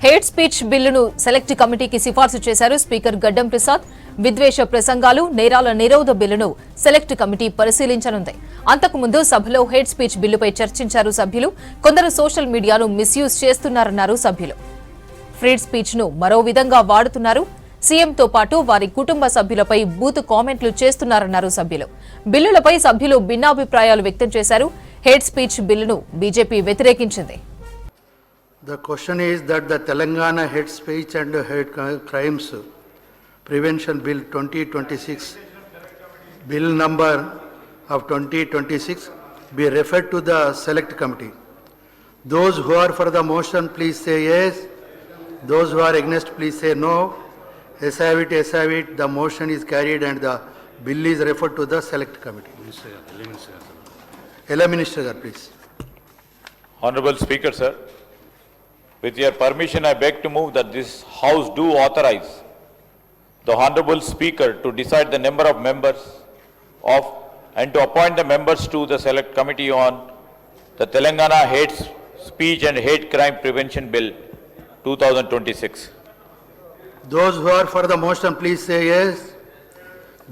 Hate speech బిల్లును select కమిటీకి సిఫార్సు చేశారు స్పీకర్ గడ్డం ప్రసాద్. విద్వేష ప్రసంగాలు, నేరాల నిరోధ బిల్లును సెలెక్ట్ కమిటీ పరిశీలించనుంది. అంతకుముందు సభలో హేట్ స్పీచ్ బిల్లుపై చర్చించారు సభ్యులు. కొందరు సోషల్ మీడియాను మిస్యూజ్ చేస్తున్నారన్నారు సభ్యులు. ఫ్రీడ్ స్పీచ్ ను మరో విధంగా వాడుతున్నారు. సీఎంతో పాటు వారి కుటుంబ సభ్యులపై బూత్ కామెంట్లు చేస్తున్నారన్నారు సభ్యులు. బిల్లులపై సభ్యులు భిన్నాభిప్రాయాలు వ్యక్తం చేశారు. హేట్ స్పీచ్ బిల్లును BJP వ్యతిరేకించింది. The question is that the Telangana Hate Speech and Hate Crimes Prevention Bill 2026, Bill number of 2026, be referred to the Select Committee. Those who are for the motion, please say yes. Those who are against, please say no. Yes, have it, yes, have it. The motion is carried and the bill is referred to the Select Committee. Ella Minister, please. Honorable Speaker, sir. With your permission, I beg to move that this House do authorize the Honorable Speaker to decide the number of members of and to appoint the members to the Select Committee on the Telangana Hate Speech and Hate Crime Prevention Bill 2026. Those who are for the motion, please say yes.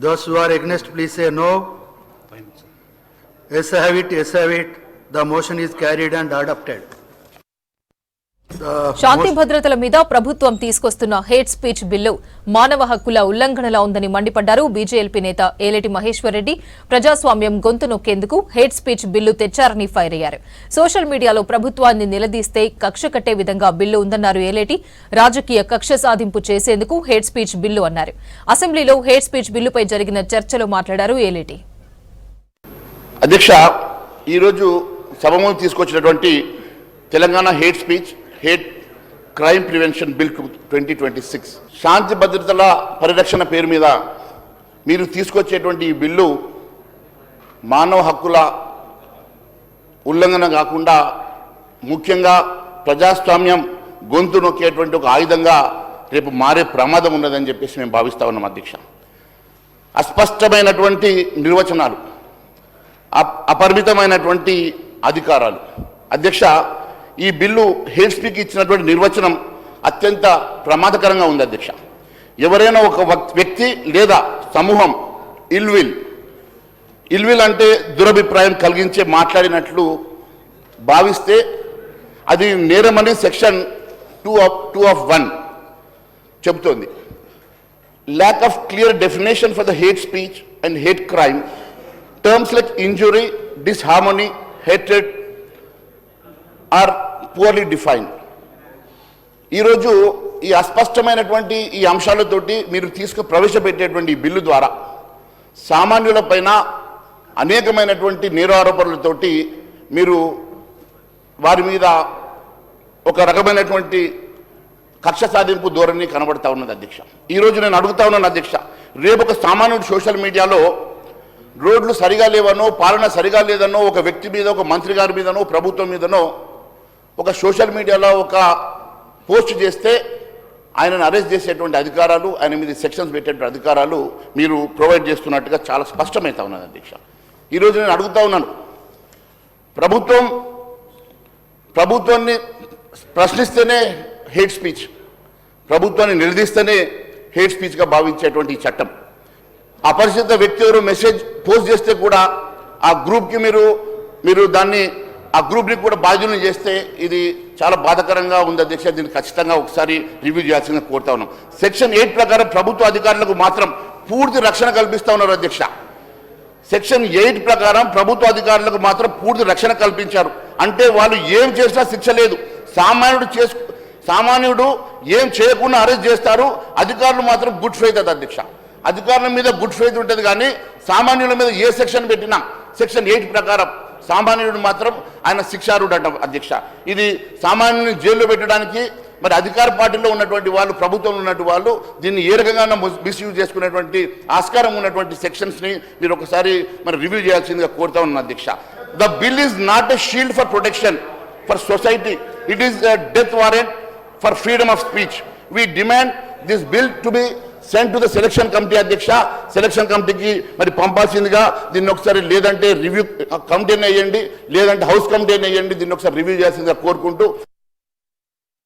Those who are against, please say no. Yes, have it, yes, have it. The motion is carried and adopted. శాంతి భద్రతల మీద ప్రభుత్వం తీసుకొస్తున్న hate speech bill మానవ హక్కుల ఉల్లంఘనలా ఉందని మండిపడ్డారు BJLP నేత ఏలేటి మహేశ్వర్ రెడ్డి. ప్రజాస్వామ్యం గొంతు నొక్కేందుకు హేట్ స్పీచ్ బిల్లు తెచ్చారని ఫైర్ అయ్యారు. సోషల్ మీడియాలో ప్రభుత్వాన్ని నిలదీస్తే కక్ష కట్టే విధంగా బిల్లు ఉందన్నారు ఏలేటి. రాజకీయ కక్ష సాధింపు చేసేందుకు హేట్ స్పీచ్ బిల్లు అన్నారు. అసెంబ్లీలో హేట్ స్పీచ్ బిల్లుపై జరిగిన చర్చలో మాట్లాడారు ఏలేటి. అధ్యక్ష, ఈరోజు సభ ముందు తీసుకొచ్చినటువంటి Telangana hate speech hate crime prevention bill 2026 శాంతి భద్రతల పరిరక్షణ పేరు మీద మీరు తీసుకొచ్చేటువంటి ఈ బిల్లు మానవ హక్కుల ఉల్లంఘన కాకుండా ముఖ్యంగా ప్రజాస్వామ్యం గొంతు నొక్కేటువంటి ఒక ఆయుధంగా రేపు మారే ప్రమాదం ఉన్నదని చెప్పేసి మేము భావిస్తా ఉన్నాం అధ్యక్ష. అస్పష్టమైనటువంటి నిర్వచనాలు, అపరిమితమైనటువంటి అధికారాలు. అధ్యక్ష, ఈ బిల్లు హేట్ స్పీచ్ ఇచ్చినటువంటి నిర్వచనం అత్యంత ప్రమాదకరంగా ఉంది అధ్యక్ష. ఎవరైనా ఒక వ్యక్తి లేదా సమూహం ఇల్విల్ అంటే దురభిప్రాయం కలిగించే మాట్లాడినట్లు భావిస్తే అది నేరమని సెక్షన్ 2(1) చెబుతోంది. Lack of clear definition for the hate speech and hate crime, terms like injury, disharmony, hatred are poorly defined. ఈరోజు ఈ అస్పష్టమైనటువంటి ఈ అంశాలతోటి మీరు ప్రవేశపెట్టేటువంటి ఈ బిల్లు ద్వారా సామాన్యులపైన అనేకమైనటువంటి నేరారోపణలతోటి మీరు వారి మీద ఒక రకమైనటువంటి కక్ష సాధింపు ధోరణి కనబడతా ఉన్నది అధ్యక్ష. ఈరోజు నేను అడుగుతా ఉన్నాను అధ్యక్ష, రేపు ఒక సామాన్యుడు సోషల్ మీడియాలో రోడ్లు సరిగా లేవనో, పాలన సరిగా లేదనో, ఒక వ్యక్తి మీద, ఒక మంత్రి గారి మీదనో, ప్రభుత్వం మీదనో ఒక సోషల్ మీడియాలో ఒక పోస్ట్ చేస్తే ఆయనను అరెస్ట్ చేసేటువంటి అధికారాలు, ఆయన మీద సెక్షన్స్ పెట్టేటువంటి అధికారాలు మీరు ప్రొవైడ్ చేస్తున్నట్టుగా చాలా స్పష్టమవుతా ఉన్నది అధ్యక్ష. ఈరోజు నేను అడుగుతా ఉన్నాను, ప్రభుత్వాన్ని ప్రశ్నిస్తేనే హేట్ స్పీచ్, ప్రభుత్వాన్ని నిలదీస్తేనే హేట్ స్పీచ్గా భావించేటువంటి ఈ చట్టం. అపరిచిత వ్యక్తి ఎవరు మెసేజ్ పోస్ట్ చేస్తే కూడా ఆ గ్రూప్కి మీరు దాన్ని ఆ గ్రూప్ని కూడా బాధ్యులను చేస్తే ఇది చాలా బాధాకరంగా ఉంది అధ్యక్ష. దీన్ని ఖచ్చితంగా ఒకసారి రివ్యూ చేయాల్సిందిగా కోరుతా ఉన్నాం. సెక్షన్ 8 ప్రకారం ప్రభుత్వ అధికారులకు మాత్రం పూర్తి రక్షణ కల్పిస్తూ ఉన్నారు అధ్యక్ష. సెక్షన్ 8 ప్రకారం ప్రభుత్వ అధికారులకు మాత్రం పూర్తి రక్షణ కల్పించారు. అంటే వాళ్ళు ఏం చేసినా శిక్ష లేదు. సామాన్యుడు ఏం చేయకుండా అరెస్ట్ చేస్తారు, అధికారులు మాత్రం గుడ్ ఫెయిత్ అది అధ్యక్ష. అధికారుల మీద గుడ్ ఫెయిత్ ఉంటుంది, కానీ సామాన్యుల మీద ఏ సెక్షన్ పెట్టినా సెక్షన్ 8 ప్రకారం సామాన్యుడు మాత్రం ఆయన శిక్షార్హుడట అధ్యక్ష. ఇది సామాన్యుని జైల్లో పెట్టడానికి మరి అధికార పార్టీలో ఉన్నటువంటి వాళ్ళు, ప్రభుత్వంలో ఉన్నటువంటి వాళ్ళు దీన్ని ఏ రకంగా మిస్యూజ్ చేసుకునేటువంటి ఆస్కారం ఉన్నటువంటి సెక్షన్స్ని మీరు ఒకసారి మరి రివ్యూ చేయాల్సిందిగా కోరుతా ఉన్నాను అధ్యక్ష. The bill is not a shield for protection for society, it is a death warrant for freedom of speech. We demand this bill to be send to the selection committee అధ్యక్ష. Selection కమిటీకి మరి పంపాల్సిందిగా దీన్ని ఒకసారి, లేదంటే review కమిటీని వేయండి, లేదంటే house కమిటీని వేయండి, దీన్ని ఒకసారి రివ్యూ చేయాల్సిందిగా కోరుకుంటూ